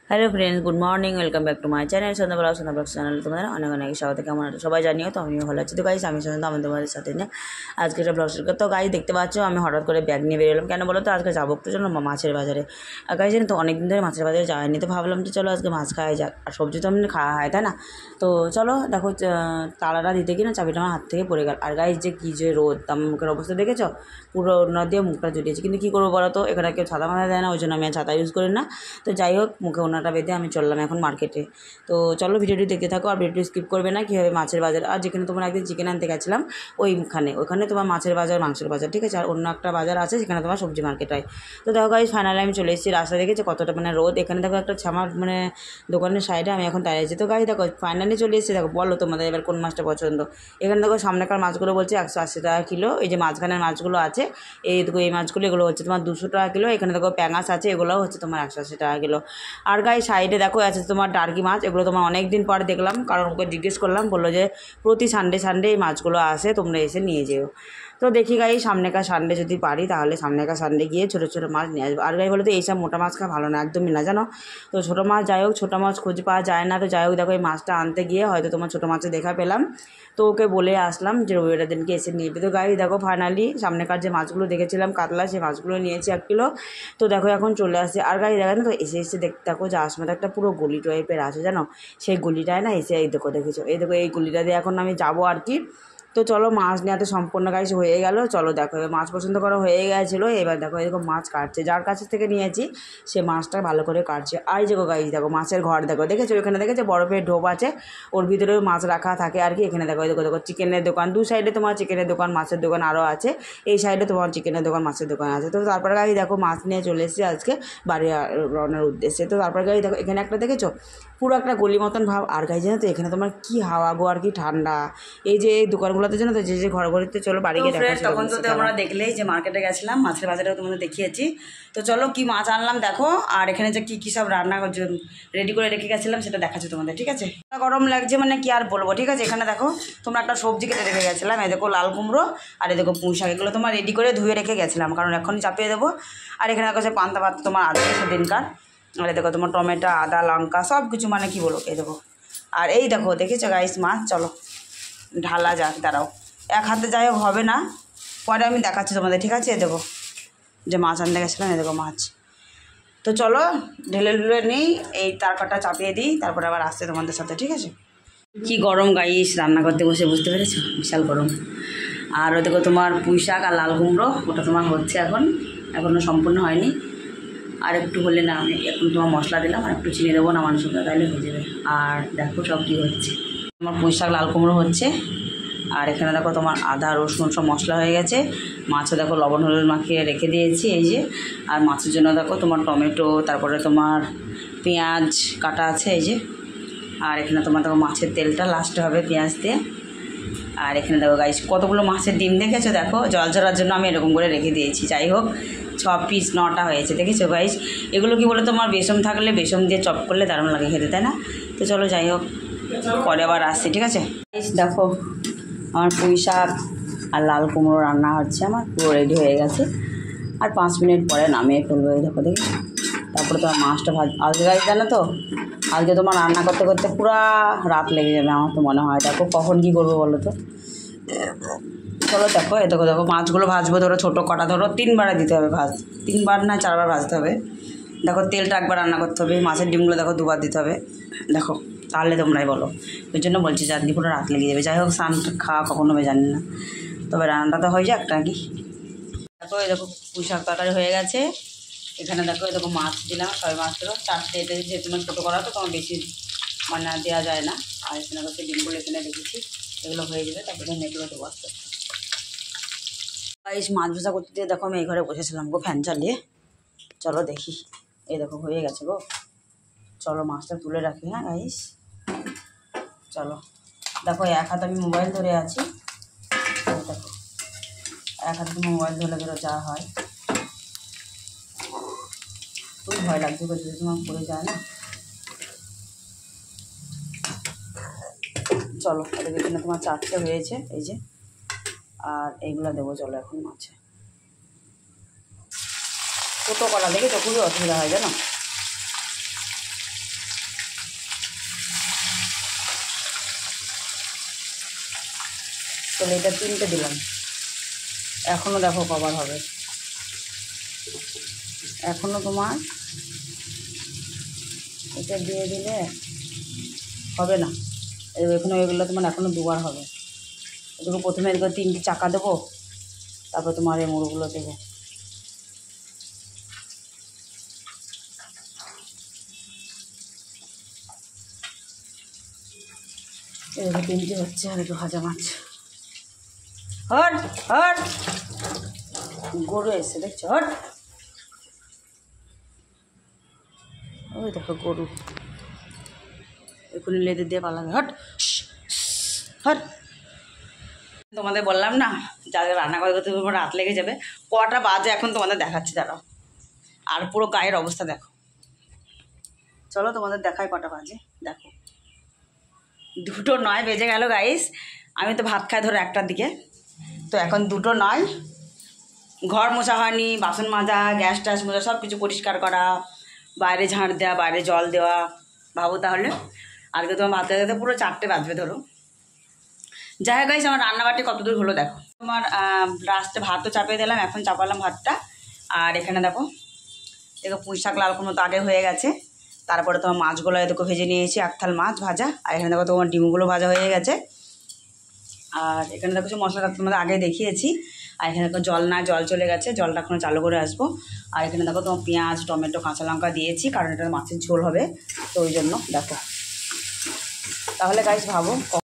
Hello friends, good morning, welcome back to my channel সন্ধ্যাবেলা channel. তোমাদের অনেক অনেক স্বাগত। কেমন আছো সবাই জানিও, তো আমিও ভালো আছি। তো গাইস, আমি সন্ধ্যা, আমি তোমাদের সাথে নিয়ে আজকে একটা ব্লগ শুরু করি। তো গাইস দেখতে পাচ্ছ, আমি হঠাৎ করে ব্যাগ নিয়ে বেরোলাম। কেন বলো তো, আজকে যাবো একটু জন্য মাছের বাজারে। আর গাইস জানি তো অনেকদিন ধরে মাছের বাজারে যাওয়ানি, তো ভাবলাম যে চলো আজকে মাছ খাওয়া যাক। আর সবজি তো এমনি খাওয়া হয়, তাই না? তো চলো, দেখো তালাটা দিতে গিয়ে না চাবিটা আমার হাত থেকে পড়ে গেল। আর গাইস যে কী যে রোদ, আমার মুখের অবস্থা দেখেছো? পুরো ওড়না দিয়ে মুখটা জড়িয়েছে। কিন্তু কী করবো বলো তো, এখানে কেউ ছাতা মাথা দেয় না, ওই জন্য আমি আর ছাতা ইউজ করি না। তো যাই হোক, মুখে ওড়নাটা বেঁধে আমি চললাম এখন মার্কেটে। তো চলো ভিডিওটি দেখতে থাকো, আর ভিডিওটি স্কিপ করবে না। কীভাবে মাছের বাজার, আর যেখানে তোমার একদিন চিকেন আনতে গেছিলাম ওইখানে তোমার মাছের বাজার, মাংসের বাজার, ঠিক আছে। আর অন্য একটা বাজার আছে যেখানে তোমার সবজি মার্কেট হয়। তো দেখো গাইস, ফাইনালি আমি চলে এসেছি। রাস্তা দেখেছি কতটা মানে রোদ। এখানে দেখো একটা ছামার মানে দোকানের সাইডে আমি এখন দাঁড়িয়ে আছি। তো গাইস দেখো ফাইনালি চলে এসেছি। দেখো বলো তোমাদের এবার কোন মাছটা পছন্দ। এখানে দেখো সামনেকার মাছগুলো বলছে 180 টাকা কিলো। এই যে মাঝখানের মাছগুলো আছে, এই দেখো এই মাছগুলো, এগুলো হচ্ছে তোমার 200 টাকা কিলো। এখানে দেখো প্যাঙাশ আছে, এগুলোও হচ্ছে তোমার 180 টাকা কিলো। আর গাইস সাইডে দেখো আছে তোমার টার্কি মাছ। এগুলো তোমার অনেক দিন পর দেখলাম, কারণ ওকে জিজ্ঞেস করলাম, বললো যে প্রতি সানডে এই মাছগুলো আসে, তোমরা এসে নিয়ে যেও। তো দেখি গাই সামনেকার সানডে যদি পারি, তাহলে সামনেকার সানডে গিয়ে ছোটো ছোটো মাছ নিয়ে আসবো। আর গাই বলো তো এইসব মোটা মাছ খাওয়া ভালো না, একদমই না, জানো তো। ছোটো মাছ যাই হোক, ছোটো মাছ খুঁজে পাওয়া যায় না। তো যাই হোক দেখো, এই মাছটা আনতে গিয়ে হয়তো তোমার ছোটো মাছের দেখা পেলাম। তো ওকে বলে আসলাম যে রবিবার দিনকে এসে নিয়ে। তো গাই দেখো ফাইনালি সামনেকার যে মাছগুলো দেখেছিলাম কাতলা, সেই মাছগুলো নিয়েছি 1 কিলো। তো দেখো এখন চলে আসছে। আর গাই দেখো না, তো এসে দেখতে থাকো যে আসমতে একটা পুরো গলি টাইপের আছে, জানো। সেই গলিটায় না এসে এই দেখো, দেখেছো, এই দেখো এই গলিটা দিয়ে এখন আমি যাবো আর কি। তো চলো, মাছ নেওয়া তো সম্পূর্ণ গাইস হয়ে গেল। চলো দেখো, মাছ পছন্দ করা হয়ে গেছিলো। এবার দেখো এরকম মাছ কাটছে, যার কাছ থেকে নিয়েছি সে মাছটা ভালো করে কাটছে। আর এই দেখো গাইস, দেখো মাছের ঘর দেখো, দেখেছো এখানে দেখেছো বরফের ঢোপ আছে, ওর ভিতরেও মাছ রাখা থাকে আর কি। এখানে দেখো দেখো দেখো চিকেনের দোকান, দু সাইডে তোমার চিকেনের দোকান, মাছের দোকান আরও আছে। এই সাইডে তোমার চিকেনের দোকান, মাছের দোকান আছে। তো তারপরে গাইস দেখো মাছ নিয়ে চলে এসেছি আজকে বাড়ি রওনার উদ্দেশ্যে। তো তারপরে গাইস দেখো এখানে একটা দেখেছো পুরো একটা গলি মতন ভাব। আর গাইস জানো তো এখানে তোমার কি হাওয়া গো, আর কি ঠান্ডা। এই যে এই দোকানগুলোতে জানো তো, যে ঘরগুলিতে, চলো বাড়ি গিয়ে দেখা। তখন তো আমরা দেখলেই যে মার্কেটে গেছিলাম, মাছের বাজারেও তোমাদের দেখিয়েছি। তো চলো কি মাছ আনলাম দেখো, আর এখানে যে কী কী সব রান্না রেডি করে রেখে গেছিলাম সেটা দেখাচ্ছি তোমাদের, ঠিক আছে। গরম লাগছে মানে কি আর বলবো, ঠিক আছে। এখানে দেখো তোমরা একটা সবজি কেটে রেখে গেছিলাম, এই দেখো লাল কুমড়ো, আর এই দেখো পুঁই শাক, এগুলো তোমার রেডি করে ধুয়ে রেখে গেছিলাম, কারণ এখনই চাপিয়ে দেবো। আর এখানে দেখো সে পান্তা ভাত তোমার আছে সেদিনকার। আর দেখো তোমার টমেটো, আদা, লঙ্কা সব কিছু, মানে কি বলো, এই দেখো। আর এই দেখো দেখেছো গাইস মাছ, চলো ঢালা যাক, দাঁড়াও। এক হাতে যাই হোক হবে না, পরে আমি দেখাচ্ছি তোমাদের, ঠিক আছে। দেখো যে মাছ আনতে গেছিলাম, এই দেখো মাছ। তো চলো ঢেলে ঢুলে নিই, এই তারকাটা চাপিয়ে দিই, তারপরে আবার আসছে তোমাদের সাথে, ঠিক আছে। কি গরম গাইস, রান্না করতে বসে, বুঝতে পেরেছো, বিশাল গরম। আর ওই দেখো তোমার পুঁই শাক আর লাল কুমড়ো, ওটা তোমার হচ্ছে এখনও সম্পূর্ণ হয়নি। আর একটু হলে না, আমি এখন তোমার মশলা দিলাম, আর একটু চিনি দেবো না মাংসটা, তাহলে হয়ে যাবে। আর দেখো সব কী হচ্ছে, আমার পুঁই শাক লাল কুমড়ো হচ্ছে। আর এখানে দেখো তোমার আদা রসুন সব মশলা হয়ে গেছে। মাছও দেখো লবণ হলুদ মাখিয়ে রেখে দিয়েছি, এই যে। আর মাছের জন্য দেখো তোমার টমেটো, তারপরে তোমার পেঁয়াজ কাটা আছে, এই যে। আর এখানে তোমার দেখো মাছের তেলটা লাস্টে হবে পেঁয়াজ দিয়ে। আর এখানে দেখো গাইস কতগুলো মাছের ডিম দেখেছো, দেখো জল ঝরার জন্য আমি এরকম করে রেখে দিয়েছি। যাই হোক 6 পিস 9টা হয়েছে, দেখেছো গাইস। এগুলো কি বলে তোমার বেসন থাকলে বেসন দিয়ে চপ করলে দারুণ লাগে খেতে, তাই না? তো চলো যাই হোক, পরে আবার আসছি, ঠিক আছে। দেখো আমার পুঁই শাক আর লাল কুমড়ো রান্না হচ্ছে, আমার পুরো রেডি হয়ে গেছে। আর 5 মিনিট পরে নামিয়ে ফেলবো, এই দেখো দেখি। তারপরে তোমার মাছটা আজকে গাইস জানো তো, আজকে তোমার রান্না করতে করতে পুরো রাত লেগে যাবে আমার তো মনে হয়। দেখো কখন কী করবো বলো তো। চলো দেখো, এ দেখো দেখো মাছগুলো ভাজবো, ধরো ছোটো কটা, ধরো 3বারে দিতে হবে 3বার না 4বার ভাজতে হবে। দেখো তেলটা একবার রান্না করতে হবে, মাছের ডিমগুলো দেখো 2বার দিতে হবে। দেখো তাহলে তোমরাই বলো, ওই জন্য বলছি যে আজকে পুরো রাত লেগে যাবে। যাই হোক স্নানটা খাওয়া কখনো হবে জানি না, তবে রান্নাটা তো হয়ে যাক নাকি। দেখো এই দেখো পুঁই শাক তরকারি হয়ে গেছে। এখানে দেখো এই দেখো মাছ দিলাম, 6 মাছ দিল 4টে, এটা যে তোমার ছোটো করা তো তোমার বেশি মানে দেওয়া যায় না। আর এখানে হচ্ছে ডিমগুলো এখানে রেখেছি, এগুলো হয়ে যাবে, তারপরে মেয়েগুলো দেবো আসতে। গাইস মাছ ভাজা করতে দিয়ে দেখো আমি এই ঘরে বসেছিলাম গো ফ্যান চালিয়ে। চলো দেখি, এই দেখো হয়ে গেছে গো। চলো মাছটা তুলে রাখি, হ্যাঁ গাইস। চলো দেখো এক হাতে আমি মোবাইল ধরে আছি, দেখো এক হাতে মোবাইল ধরে ধরে যা হয়। খুবই ভয় লাগছে গো, যদি তোমার পড়ে যায় না। চলো এদের এখানে তোমার 4টে হয়েছে, এই যে। আর এইগুলো দেবো, চলো এখন মাছে ছোটো করা দেখে তো খুবই অসুবিধা হয় জানো। তাহলে এটা 3টে দিলাম, এখনও দেখো কভার হবে, এখনও তোমার এটা দিয়ে দিলে হবে না, এখানে এগুলো তোমার এখনও দুবার হবে। এগুলো প্রথমে এগুলো 3টে চাকা দেবো, তারপর তোমার এই মুড়োগুলো দেবো। এগুলো 3টে হচ্ছে, আর একটু ভাজা মাছ। হট হট, গরু এসে দেখছো, হট, ওই দেখো গরু এখনই লেদে দিয়ে পালাবে, হট হট। তোমাদের বললাম না যাদের রান্না করে করতে রাত লেগে যাবে, কটা বাজে এখন তোমাদের দেখাচ্ছি দাঁড়াও। আর পুরো গায়ের অবস্থা দেখো, চলো তোমাদের দেখাই কটা বাজে। দেখো 2:09 বেজে গেল গাইস। আমি তো ভাত খাই ধরো 1টার দিকে, তো এখন 2:09। ঘর মোছা হয়নি, বাসন মাজা, গ্যাস ট্যাস মোছা, সব কিছু পরিষ্কার করা, বাইরে ঝাঁট দেওয়া, বাইরে জল দেওয়া। ভাবো তাহলে আজকে তোমার ভাত খেতে পুরো 4টে বাজবে ধরো। যাই হোক গাইস, আমার রান্নাবাটি কত দূর হলো দেখো। তোমার লাস্টে ভাতও চাপিয়ে দিলাম, এখন চাপালাম ভাতটা। আর এখানে দেখো পুঁই শাক লাল কোনো তো আগে হয়ে গেছে। তারপরে তোমার মাছগুলো এদিকে ভেজে নিয়েছি, 1 থাল মাছ ভাজা। আর এখানে দেখো তোমার ডিমগুলো ভাজা হয়ে গেছে। আর এখানে দেখো সে মশলাটা তোমাদের আগে দেখিয়েছি। আর এখানে দেখো জল চলে গেছে, জলটা এখন চালু করে আসবো। আর এখানে দেখো তোমার পেঁয়াজ, টমেটো, কাঁচা লঙ্কা দিয়েছি, কারণ এটা মাছের ঝোল হবে, তো ওই জন্য দেখো। তাহলে গাইস ভাবো